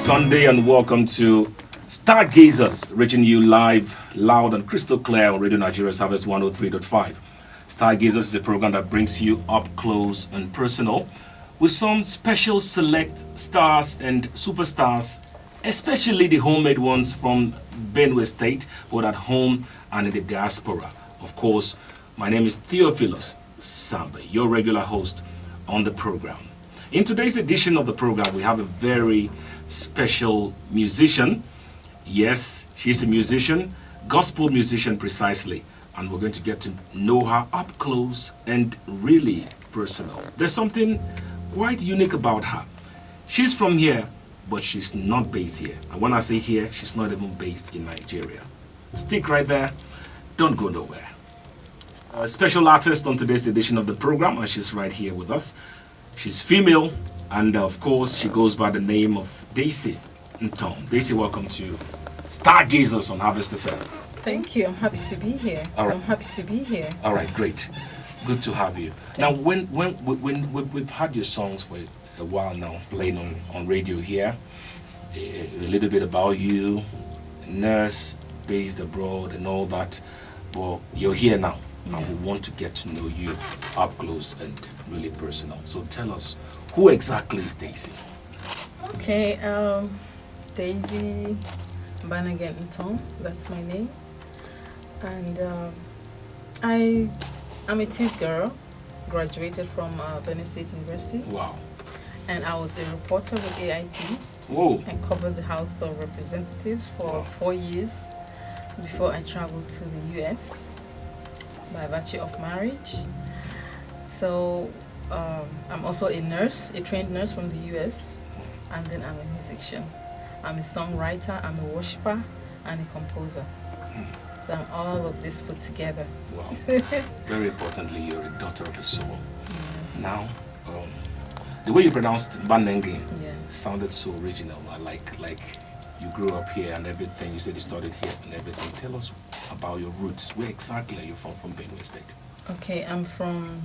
Sunday and welcome to Stargazers, reaching you live, loud and crystal clear on Radio Nigeria's Harvest 103.5. Stargazers is a program that brings you up close and personal with some special select stars and superstars, especially the homemade ones from Benue State, both at home and in the diaspora. Of course, my name is Theophilus Samber, your regular host on the program. In today's edition of the program, we have a very special musician. Yes, she's a musician, gospel musician precisely, and we're going to get to know her up close and really personal. There's something quite unique about her. She's from here, but she's not based here. And when I say here, she's not even based in Nigeria. Stick right there, don't go nowhere. A special artist on today's edition of the program, and she's right here with us. She's female, and of course, she goes by the name of Daisy and Tom. Daisy, welcome to Stargazers on Harvest FM. Thank you. I'm happy to be here. All right. I'm happy to be here. All right, great. Good to have you. Now, when we've had your songs for a while now, playing on radio here, a little bit about you, nurse, based abroad and all that. Well, you're here now. And we want to get to know you up close and really personal. So tell us, who exactly is Daisy? Okay, Daisy Banagan Tom, that's my name. And I'm a teen girl, graduated from Benue State University. Wow. And I was a reporter with AIT. Whoa. And covered the House of Representatives for 4 years before I traveled to the US. By virtue of marriage. So I'm also a nurse, a trained nurse from the US, and then I'm a musician. I'm a songwriter, I'm a worshiper, and a composer. So I'm all of this put together. Wow. Very importantly, you're a daughter of a soul. Now, the way you pronounced Banenge sounded so original. I like you grew up here and everything. You said you studied here and everything. Tell us about your roots. Where exactly are you from Benue State? Okay, I'm from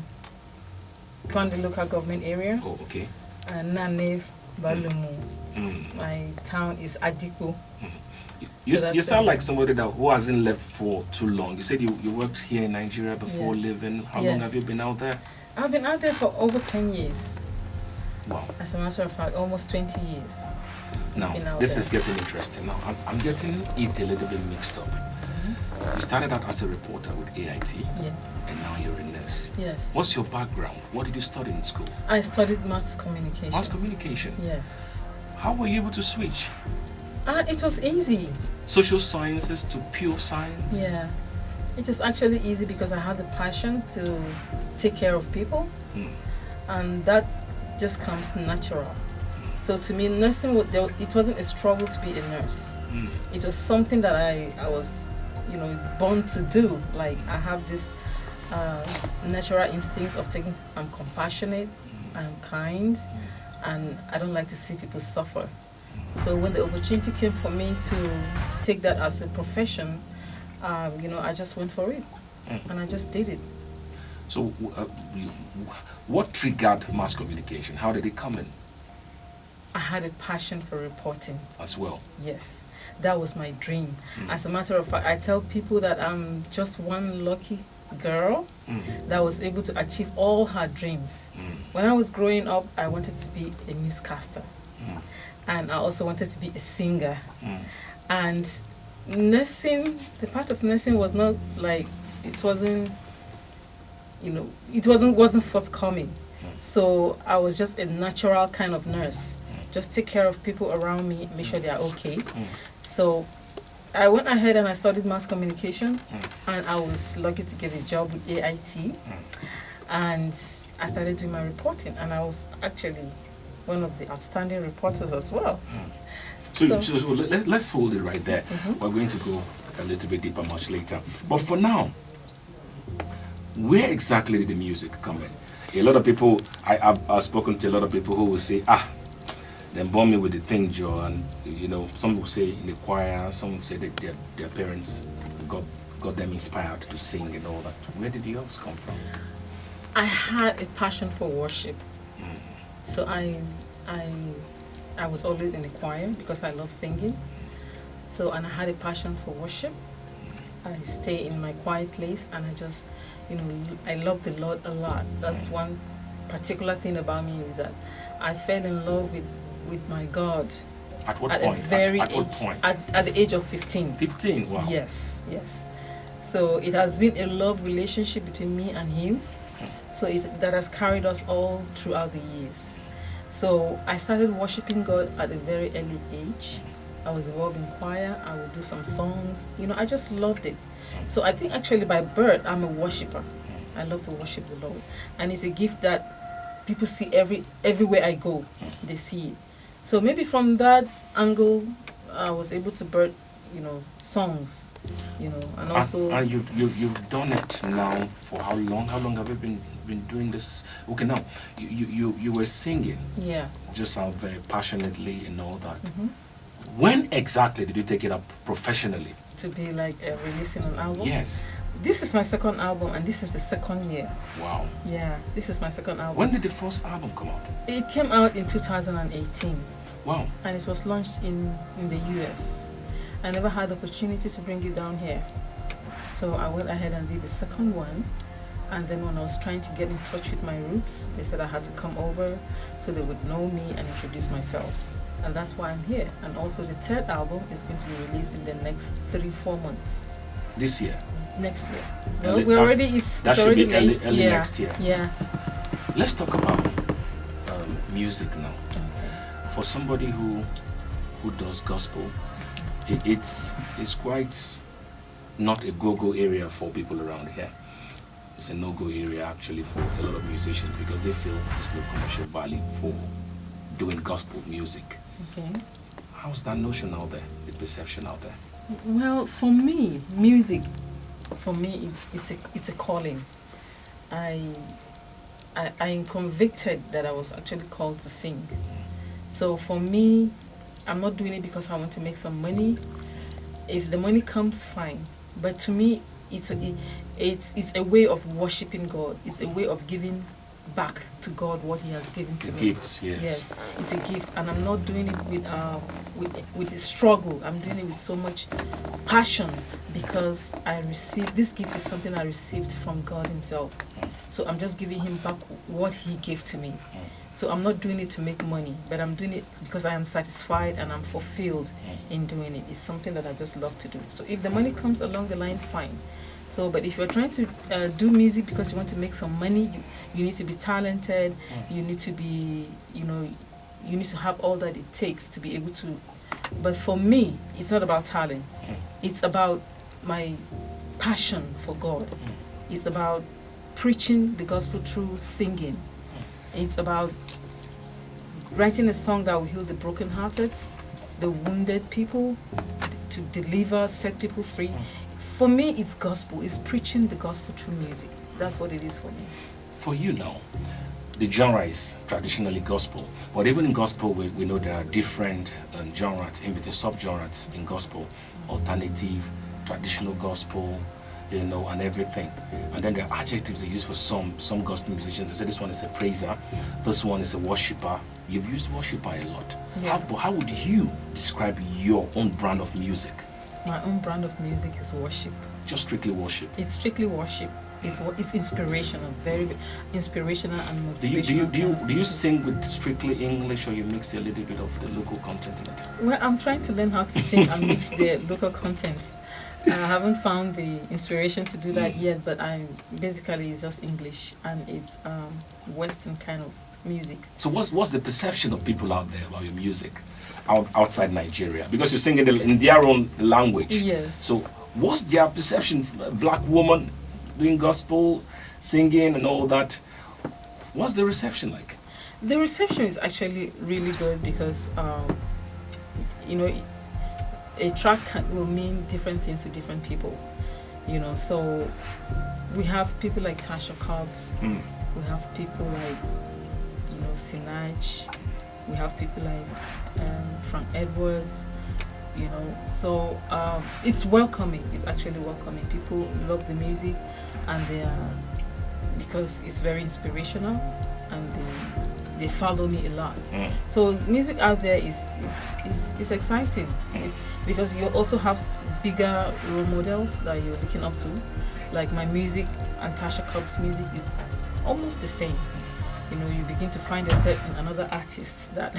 Kwande local government area. Oh, okay. Nanev, Balumu. My town is Adiko. You sound like somebody who hasn't left for too long. You said you worked here in Nigeria before living. How long have you been out there? I've been out there for over 10 years. Wow. As a matter of fact, almost 20 years. Now, this is getting interesting. Now, I'm getting it a little bit mixed up. You started out as a reporter with AIT. Yes. And now you're a nurse. Yes. What's your background? What did you study in school? I studied mass communication. Mass communication? Yes. How were you able to switch? It was easy. Social sciences to pure science? Yeah. It was actually easy because I had the passion to take care of people. And that just comes natural. So to me, nursing, it wasn't a struggle to be a nurse. It was something that I was, born to do. Like I have this natural instincts of I'm compassionate, I'm kind, and I don't like to see people suffer. So when the opportunity came for me to take that as a profession, I just went for it, and I just did it. So what triggered mass communication? How did it come in? I had a passion for reporting. As well? Yes, that was my dream. As a matter of fact, I tell people that I'm just one lucky girl that was able to achieve all her dreams. When I was growing up, I wanted to be a newscaster. And I also wanted to be a singer. And nursing, the part of nursing was not like, it wasn't forthcoming. So I was just a natural kind of nurse. Just take care of people around me, make sure they are okay. So I went ahead and I studied mass communication, and I was lucky to get a job with AIT. And I started doing my reporting, and I was actually one of the outstanding reporters as well. So let's hold it right there. We're going to go a little bit deeper much later. But for now, where exactly did the music come in? A lot of people, I've spoken to a lot of people who will say, then born me with the thing, Joe, and some will say in the choir, some will say that their parents got them inspired to sing and all that. Where did yours come from? I had a passion for worship. So I I was always in the choir because I love singing. So, and I had a passion for worship. I stay in my quiet place, and I just, I love the Lord a lot. That's one particular thing about me, is that I fell in love with my God. At what at point? A very at age, what point? At the age of 15. 15, wow. Yes. So it has been a love relationship between me and him. So that has carried us all throughout the years. So I started worshiping God at a very early age. I was involved in choir. I would do some songs. I just loved it. So I think actually by birth I'm a worshiper. I love to worship the Lord, and it's a gift that people see everywhere I go. They see it. So maybe from that angle, I was able to birth, songs, and also. And you've done it now for how long? How long have you been doing this? Okay, now you were singing. Yeah. Just out very passionately and all that. Mm-hmm. When exactly did you take it up professionally? To be like releasing an album? Yes. This is my second album, and this is the second year. Wow. Yeah, this is my second album. When did the first album come out? It came out in 2018. Wow. And it was launched in the US. I never had the opportunity to bring it down here. So I went ahead and did the second one. And then when I was trying to get in touch with my roots, they said I had to come over so they would know me and introduce myself. And that's why I'm here. And also the third album is going to be released in the next 3-4 months. This year? Next year. Well, we already it's that should already be late. early next year. Yeah. Let's talk about music now. Okay. For somebody who does gospel, it's quite not a go-go area for people around here. It's a no-go area actually for a lot of musicians because they feel there's no commercial value for doing gospel music. Okay. How's that notion out there, the perception out there? Well, for me, music, it's a calling. I am convicted that I was actually called to sing. So for me, I'm not doing it because I want to make some money. If the money comes, fine. But to me, it's a way of worshiping God. It's a way of giving back to God what He has given to me. Gifts, yes. Yes, it's a gift, and I'm not doing it with a struggle. I'm doing it with so much passion because I received this gift is something I received from God Himself. So I'm just giving Him back what He gave to me. So I'm not doing it to make money, but I'm doing it because I am satisfied and I'm fulfilled in doing it. It's something that I just love to do. So if the money comes along the line, fine. So, but if you're trying to do music because you want to make some money, you need to be talented. You need to be, you need to have all that it takes to be able to. But for me, it's not about talent. It's about my passion for God. It's about preaching the gospel through singing. It's about writing a song that will heal the brokenhearted, the wounded people, to deliver, set people free. For me, it's gospel. It's preaching the gospel through music. That's what it is for me. For you now, the genre is traditionally gospel. But even in gospel, we know there are different genres, in between sub-genres in gospel. Alternative, traditional gospel, and everything. And then there are adjectives they use for some gospel musicians. They say this one is a praiser, this one is a worshiper. You've used worshiper a lot. Yeah. How would you describe your own brand of music? My own brand of music is worship. Just strictly worship? It's strictly worship. It's inspirational, very inspirational and motivational. Do you sing with strictly English, or you mix a little bit of the local content in it? Well, I'm trying to learn how to sing and mix the local content. I haven't found the inspiration to do that yet, but basically it's just English and it's Western kind of music. So what's the perception of people out there about your music outside Nigeria? Because you sing in their own language. Yes. So what's their perception? A black woman doing gospel, singing and all that. What's the reception like? The reception is actually really good because, a track will mean different things to different people. So we have people like Tasha Cobbs. We have people like, Sinach. We have people like Frank Edwards. So it's welcoming. It's actually welcoming. People love the music, and they are, because it's very inspirational, and they follow me a lot. So music out there is exciting. Because you also have bigger role models that you're looking up to. Like my music and Tasha Cobb's music is almost the same. You know, you begin to find yourself in another artist that,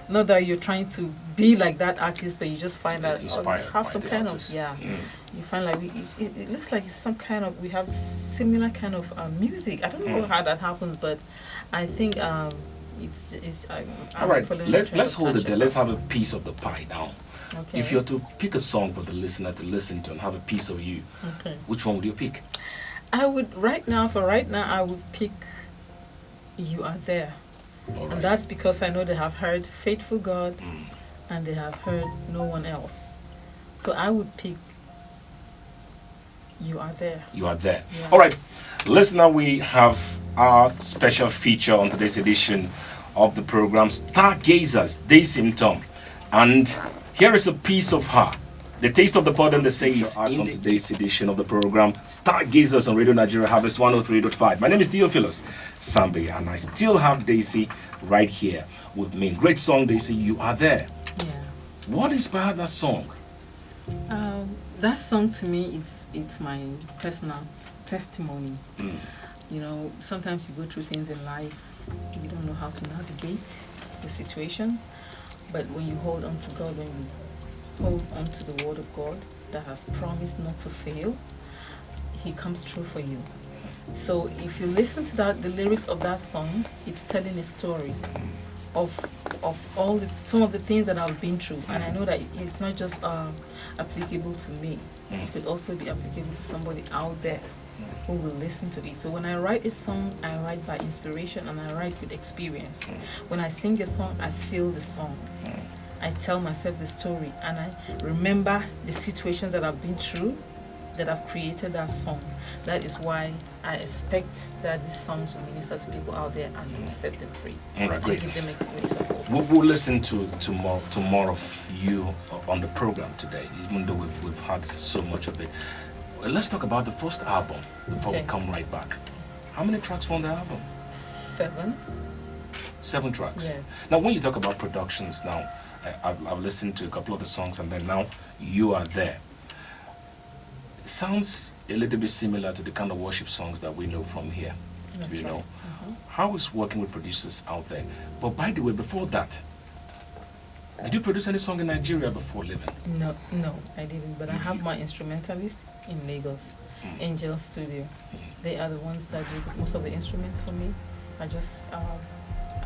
not that you're trying to be like that artist, but you just find that you have some kind of, you find like it looks like it's some kind of, we have similar kind of music. I don't know how that happens, but I think it's all right, let's hold it there. Let's have a piece of the pie now. Okay. If you're to pick a song for the listener to listen to and have a piece of you, which one would you pick? I would, right now, I would pick You Are There. Right. And that's because I know they have heard Faithful God and they have heard No One Else. So I would pick You Are There. You Are There. Yeah. All right. Listener, we have our special feature on today's edition of the program, Stargazers, Daisy Mtom. And here is a piece of her. The taste of the pardon, the says on today's edition of the program, Stargazers on Radio Nigeria Harvest 103.5. My name is Theophilus, Samber, and I still have Daisy right here with me. Great song, Daisy, You Are There. Yeah. What inspired that song? That song to me, it's my personal testimony. You know, sometimes you go through things in life, you don't know how to navigate the situation, but when you hold on to God, when you hold on to the word of God that has promised not to fail, he comes through for you. So if you listen to the lyrics of that song, it's telling a story of some of the things that I've been through, and I know that it's not just applicable to me. It could also be applicable to somebody out there who will listen to it. So when I write a song, I write by inspiration and I write with experience. When I sing a song, I feel the song. I tell myself the story and I remember the situations that I've been through that have created that song. That is why I expect that these songs will minister to people out there and will set them free. All right, great. Give them a place of hope. We'll listen to more of you on the program today, even though we've had so much of it. Well, let's talk about the first album before we come right back. How many tracks were on the album? 7. 7 tracks. Yes. Now, when you talk about productions now, I've listened to a couple of the songs and then now You Are There. It sounds a little bit similar to the kind of worship songs that we know from here. That's you right. know? How is working with producers out there? But by the way, before that, did you produce any song in Nigeria before leaving? No, I didn't. But I have my instrumentalists in Lagos, Angel Studio. They are the ones that do most of the instruments for me. I just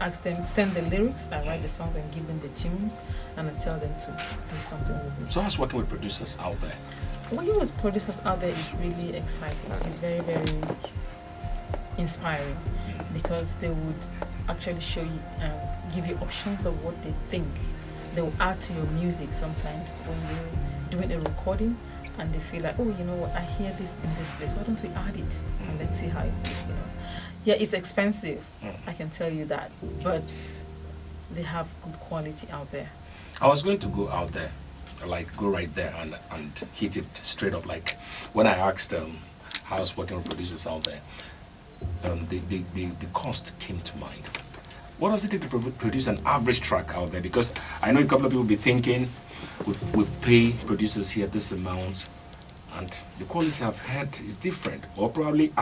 ask them, send the lyrics, I write the songs and give them the tunes, and I tell them to do something with it. So how's working with producers out there? Working with producers out there is really exciting. It's very, very inspiring because they would actually show you, give you options of what they think. They will add to your music sometimes when you're doing a recording and they feel like, oh, you know what, I hear this in this place, why don't we add it and let's see how it is, you know. Yeah, it's expensive, I can tell you that, but they have good quality out there. I was going to go out there, like go right there and hit it straight up. Like when I asked how I was working with producers out there, the cost came to mind. What does it take to produce an average track out there? Because I know a couple of people will be thinking, we pay producers here this amount, and the quality I've heard is different, or probably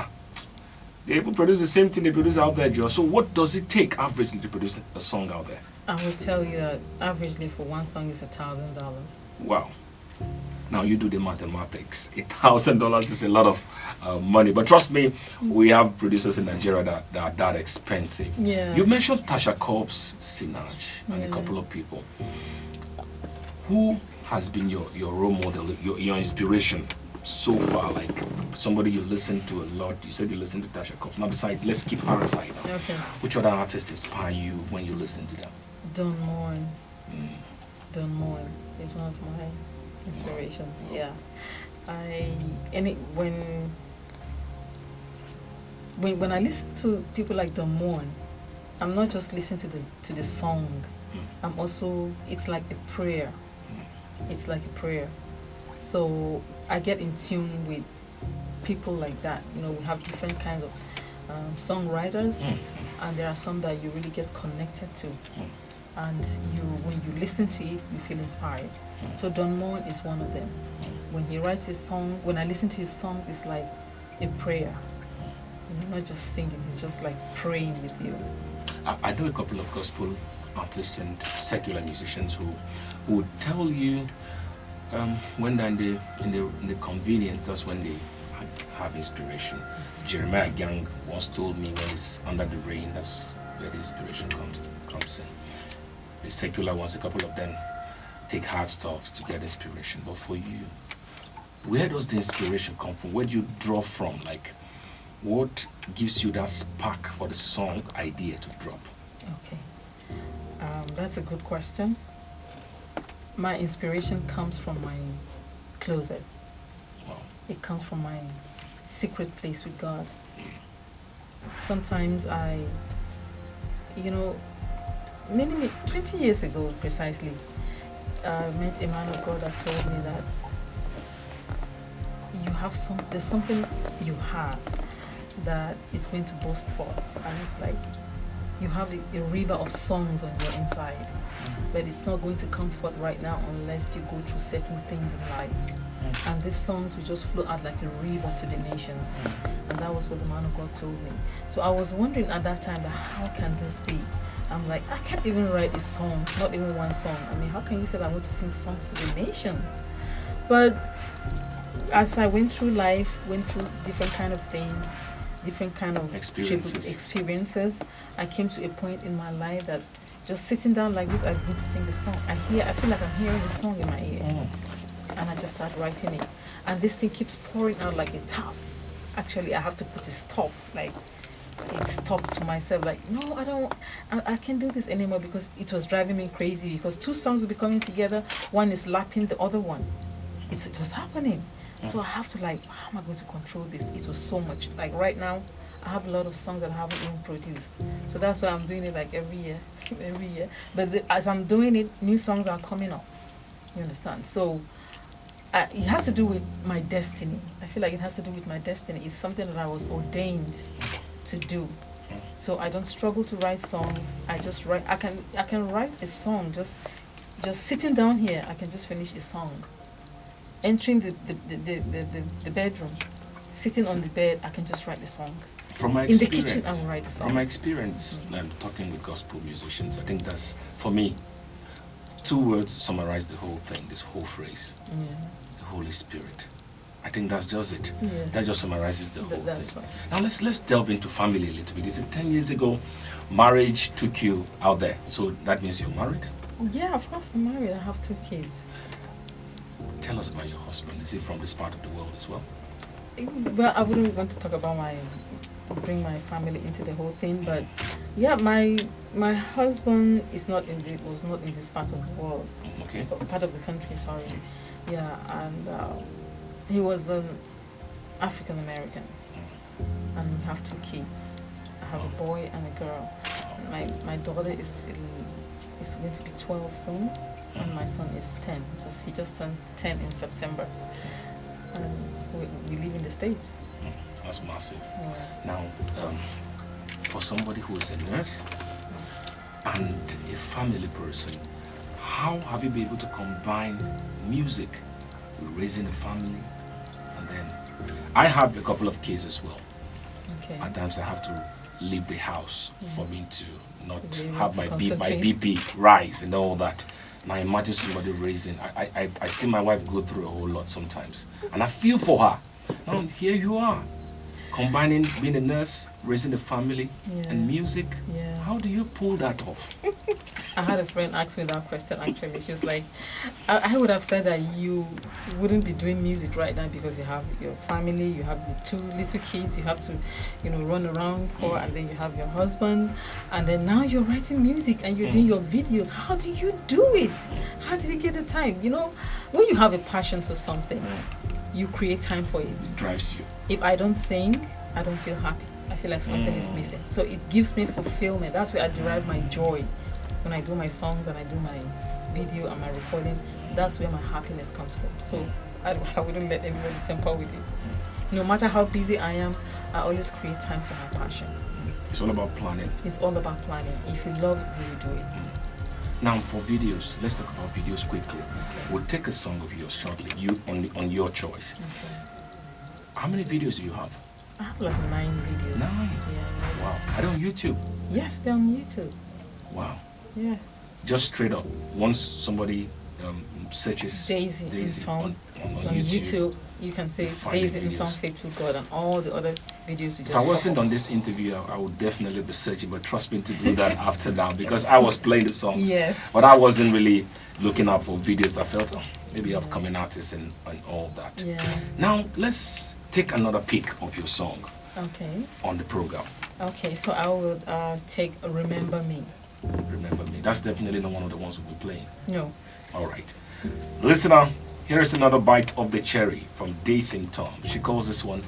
they even produce the same thing they produce out there, Joe. So what does it take averagely to produce a song out there? I will tell you that averagely for one song is $1,000. Wow. Now you do the mathematics. $1,000 is a lot of money. But trust me, we have producers in Nigeria that are that expensive. Yeah. You mentioned Tasha Cobbs, Sinach, and a couple of people. Who has been your role model, your inspiration so far? Like somebody you listen to a lot. You said you listen to Tasha Cobbs. Now beside, let's keep her aside. Okay. Which other artists inspire you when you listen to them? Don Moen. Don Moen is one of my inspirations. Wow. Yeah. When I listen to people like Don Moen, I'm not just listening to the song. I'm also, it's like a prayer. It's like a prayer. So I get in tune with people like that. You know, we have different kinds of songwriters, and there are some that you really get connected to. And when you listen to it, you feel inspired. So Don Moen is one of them. When he writes his song, when I listen to his song, it's like a prayer. You're not just singing, he's just like praying with you. I know a couple of gospel artists and secular musicians who would tell you when they're in the convenience, that's when they have inspiration. Jeremiah Gang once told me when it's under the rain, that's where the inspiration comes in. The secular ones, a couple of them take hard stuff to get inspiration. But for you, where does the inspiration come from? Where do you draw from? Like, what gives you that spark for the song idea to drop? Okay, that's a good question. My inspiration comes from my closet. Wow. It comes from my secret place with God. Sometimes many 20 years ago precisely, I met a man of God that told me that there's something you have that is going to burst forth, and it's like you have a river of songs on your inside, but it's not going to come forth right now unless you go through certain things in life. And these songs will just flow out like a river to the nations. And that was what the man of God told me. So I was wondering at that time that how can this be? I'm like, I can't even write a song, not even one song. I mean, how can you say that I want to sing songs to the nation? But as I went through life, went through different kind of things, different kind of experiences, I came to a point in my life that just sitting down like this, I begin to sing the song. I feel like I'm hearing the song in my ear. And I just start writing it. And this thing keeps pouring out like a tap. Actually, I have to put a stop, like it stopped to myself, like, no, I can't do this anymore, because it was driving me crazy, because two songs will be coming together, one is lapping the other one. It was happening. So I have to, like, how am I going to control this? It was so much. Like right now, I have a lot of songs that I haven't even produced. So that's why I'm doing it like every year. But as I'm doing it, new songs are coming up. You understand? So it has to do with my destiny. I feel like it has to do with my destiny. It's something that I was ordained to do. So I don't struggle to write songs. I just write. I can write a song just sitting down here. I can just finish a song. Entering the bedroom, sitting on the bed, I can just write the song. From my in the experience, kitchen, I will write the song. From my experience, talking with gospel musicians, I think that's, for me, 2 words summarize the whole thing, this whole phrase. Yeah. The Holy Spirit. I think that's just it. Yeah. That just summarizes the whole That's thing. right. Now let's delve into family a little bit. You said 10 years ago, marriage took you out there. So that means you're married? Yeah, of course I'm married. I have 2 kids. Tell us about your husband. Is he from this part of the world as well? Well, I wouldn't want to talk about bring my family into the whole thing, but yeah, my husband was not in this part of the world. Okay. Part of the country, sorry. Yeah, and he was an African American, and we have 2 kids. I have a boy and a girl. My daughter is going to be 12 soon, and my son is 10. He just turned 10 in September. And we live in the States. That's massive. Yeah. Now, for somebody who is a nurse and a family person, how have you been able to combine music with raising a family? And then, I have a couple of kids as well. Okay. At times I have to leave the house for me to not Really have want my to BP rise and all that. Now imagine somebody raising. I see my wife go through a whole lot sometimes, and I feel for her. Now here you are, combining being a nurse, raising a family, and music. Yeah. How do you pull that off? I had a friend ask me that question actually. She was like, I would have said that you wouldn't be doing music right now because you have your family, you have the 2 little kids you have to, run around for, and then you have your husband, and then now you're writing music and you're doing your videos. How do you do it? How did you get the time? When you have a passion for something, you create time for it. It drives you. If I don't sing, I don't feel happy. I feel like something is missing. So it gives me fulfillment. That's where I derive my joy. When I do my songs and I do my video and my recording, that's where my happiness comes from. So I wouldn't let anybody tamper with it. No matter how busy I am, I always create time for my passion. It's all about planning. It's all about planning. If you love it, you will do it. Now for videos, let's talk about videos quickly. Okay. We'll take a song of yours shortly, you on your choice. Okay. How many videos do you have? I have like 9 videos. 9? Yeah. Wow. Are they on YouTube? Yes, they're on YouTube. Wow. Yeah. Just straight up. Once somebody searches Daisy and Tom on on YouTube, YouTube, you can say find the Daisy and Tom videos. Faithful God and all the other videos we just if I wasn't covered. on this interview, I would definitely be searching, but trust me to do that after now because I was playing the songs. Yes. But I wasn't really looking out for videos. I felt, maybe upcoming artists and all that. Yeah. Now, let's take another peek of your song Okay. on the program. Okay, so I will take Remember Me. Remember Me. That's definitely not one of the ones we'll be playing. No. All right. Listener, here's another bite of the cherry from Daisy and Tom. She calls this one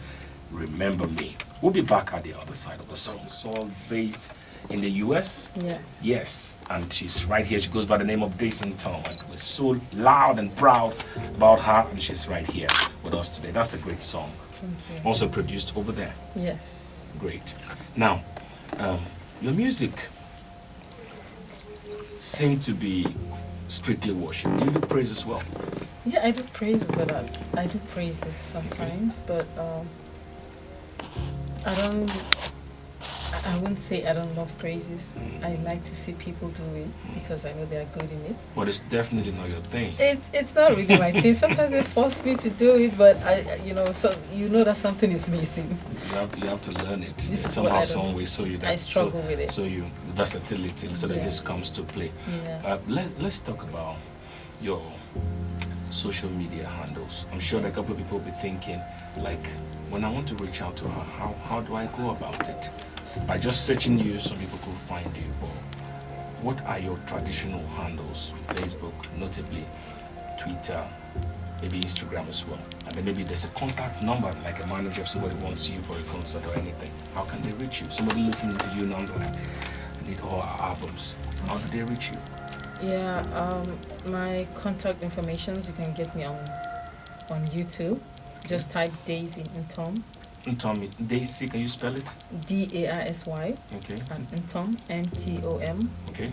Remember Me. We'll be back at the other side of the song. It's all based in the US. Yes. Yes, and she's right here. She goes by the name of Daisy and Tom. And we're so loud and proud about her, and she's right here with us today. That's a great song. Thank you. Also produced over there. Yes. Great. Now, your music seems to be strictly worship. Do you do praise as well? Yeah, I do praises, but I do praises sometimes, but I wouldn't say I don't love praises. I like to see people do it because I know they are good in it. But it's definitely not your thing. It's not really my thing. Sometimes they force me to do it, but so that something is missing. You have to learn it. This is Somehow, what I don't- some way, so you I struggle with it. So you versatility, so that Yes. this comes to play. Yeah. Let's talk about your social media handles. I'm sure that a couple of people will be thinking, like, when I want to reach out to her, how do I go about it? By just searching you, some people could find you. But what are your traditional handles? Facebook, notably Twitter, maybe Instagram as well. And then maybe there's a contact number, like a manager if somebody wants you for a concert or anything. How can they reach you? Somebody listening to you now, like, I need all our albums. How do they reach you? Yeah, my contact informations, you can get me on YouTube. Just type Daisy and Tom. And Tommy, Daisy, can you spell it? DAISY Okay. and Tom MTOM. Okay.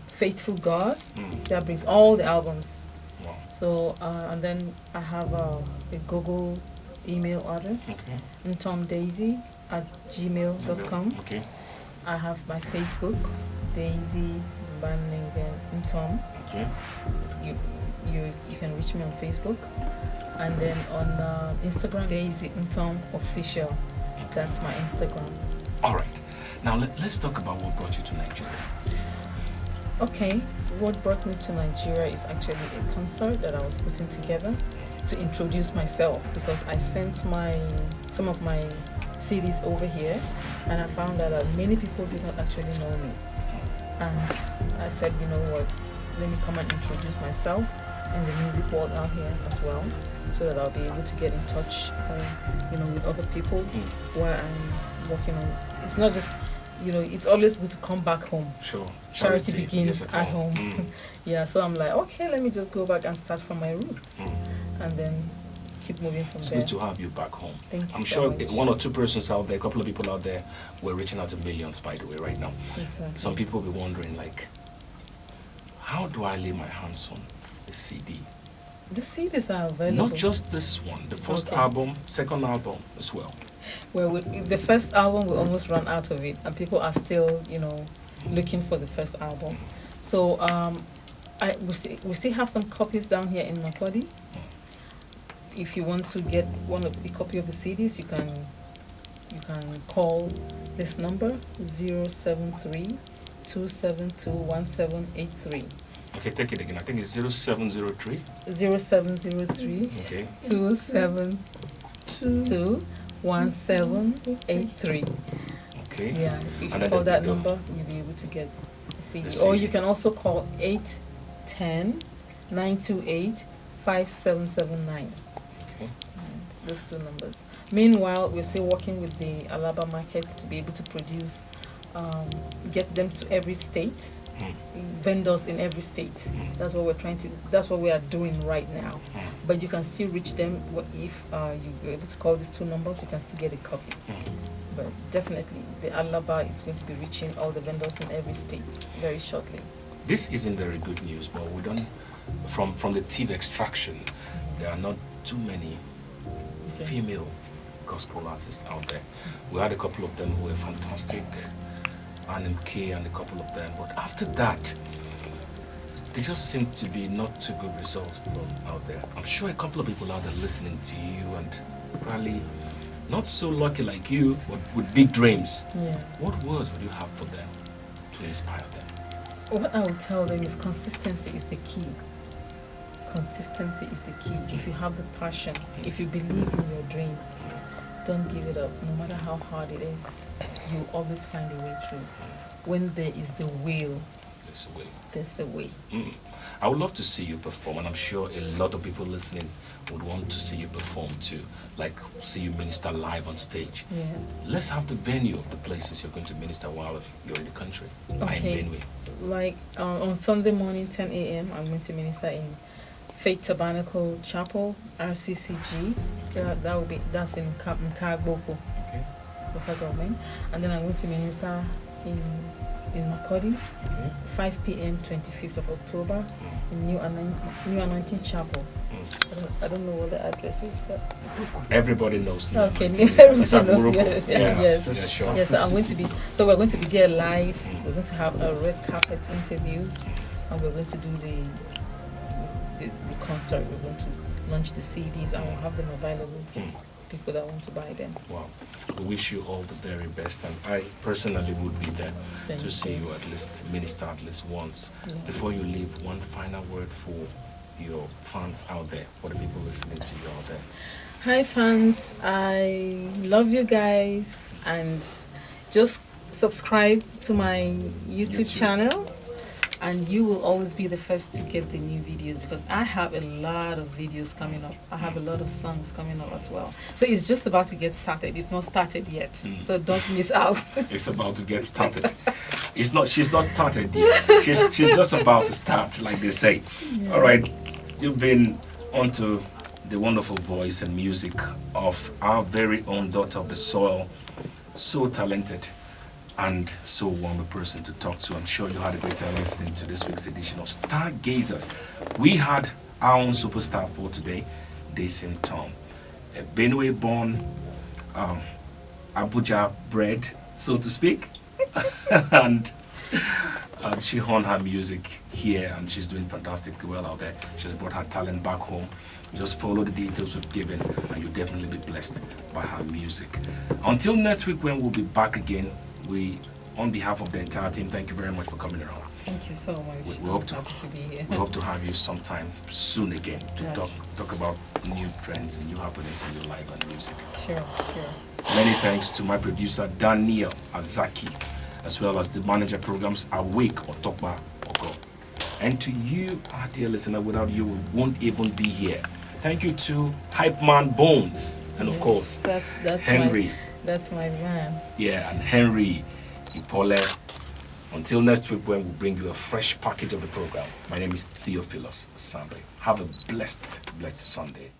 Faithful God. Mm. That brings all the albums. Wow. So and then I have a Google email address. Okay. ntomdaisy@gmail.com. Okay. I have my Facebook, Daisy Banningen Tom. Okay. You can reach me on Facebook, and then on Instagram, Daisy Tom Official. That's my Instagram. All right. Now let's talk about what brought you to Nigeria. Okay, what brought me to Nigeria is actually a concert that I was putting together to introduce myself, because I sent some of my CDs over here, and I found out that many people did not actually know me. And I said, you know what, let me come and introduce myself in the music world out here as well, so that I'll be able to get in touch, with other people while I'm working on. It's not just, it's always good to come back home. Sure. Charity begins yes, at home. Mm. Yeah, so I'm like, okay, let me just go back and start from my roots, and then keep moving from It's there. good to have you back home. Thank you I'm so sure much. one or two persons out there, a couple of people out there, we're reaching out to millions, by the way, right now. Exactly. Some people will be wondering, like, how do I lay my hands on a CD? The CDs are available. Not just this one, the first Okay. album, second album as well. Well, the first album, we almost ran out of it, and people are still, looking for the first album. So we still have some copies down here in my body. If you want to get a copy of the CDs, you can call this number 073-272-1783. Okay, take it again. I think it's 0703. 0703 Okay. 272-1783. Okay. Yeah, if And you then call that you go. number, you'll be able to get the CD. The Or CD. you can also call 810-928-5779. Okay. Those two numbers. Meanwhile, we're still working with the Alaba market to be able to produce get them to every state, Mm. vendors in every state. Mm. That's what we're trying to. That's what we are doing right now. Mm. But you can still reach them if you're able to call these two numbers. You can still get a copy. Mm. But definitely, the Alaba is going to be reaching all the vendors in every state very shortly. This isn't very good news, but we don't. From the thief extraction, there are not too many female gospel artists out there. We had a couple of them who were fantastic, Ann K and a couple of them, but after that, there just seem to be not too good results from out there. I'm sure a couple of people out there listening to you and probably not so lucky like you, but with big dreams. Yeah. What words would you have for them to inspire them? What I would tell them is consistency is the key. Consistency is the key. If you have the passion, if you believe in your dream, don't give it up. No matter how hard it is, you'll always find a way through. When there is the will, There's a way. there's a way. Mm. I would love to see you perform, and I'm sure a lot of people listening would want to see you perform too, like see you minister live on stage. Yeah. Let's have the venue of the places you're going to minister while you're in the country. Okay. In Benue. Like on Sunday morning, 10 a.m., I'm going to minister in Faith Tabernacle Chapel, RCCG. That's in Mkagboko, Okay. local government. And then I'm going to minister in Makodi, Okay. 5 p.m. 25th of October, in New Anointing Chapel. Mm. I don't know what the address is, but Everybody knows. New okay, Anointing. everyone It's at knows. Morocco. Yes, Yeah, sure. yes. So I'm going to be. So we're going to be there live. We're going to have a red carpet interviews, and we're going to do the concert. We're going to launch the CDs, and we'll have them available for people that want to buy them. Wow. We wish you all the very best, and I personally would be there Thank to see you. you at least minister at least once. Yeah. Before you leave, one final word for your fans out there, for the people listening to you out there. Hi fans, I love you guys, and just subscribe to my YouTube channel, and you will always be the first to get the new videos, because I have a lot of videos coming up. I have a lot of songs coming up as well. So it's just about to get started. It's not started yet, so don't miss out. It's about to get started. It's not. She's not started yet. She's just about to start, like they say. Yeah. All right, you've been onto the wonderful voice and music of our very own daughter of the soil, so talented and so warm a person to talk to. I'm sure you had a great time listening to this week's edition of Stargazers. We had our own superstar for today, Daisy Tom, a Benue born, Abuja bred, so to speak, and she honed her music here, and she's doing fantastically well out there. She's brought her talent back home. Just follow the details we've given, and you'll definitely be blessed by her music. Until next week, when we'll be back again, on behalf of the entire team, thank you very much for coming around. Thank you so much. We hope to Happy to be here. we hope to have you sometime soon again to Yes. talk about new trends and new happenings in your life and music. Sure. Many thanks to my producer Daniel Azaki, as well as the manager programs Awake Otokba Oko. And to you, our dear listener, without you, we won't even be here. Thank you to Hype Man Bones, and of Yes, course, that's Henry. That's my man. Yeah, and Henry Ipole. Until next week, when we bring you a fresh package of the program. My name is Theophilus Samber. Have a blessed Sunday.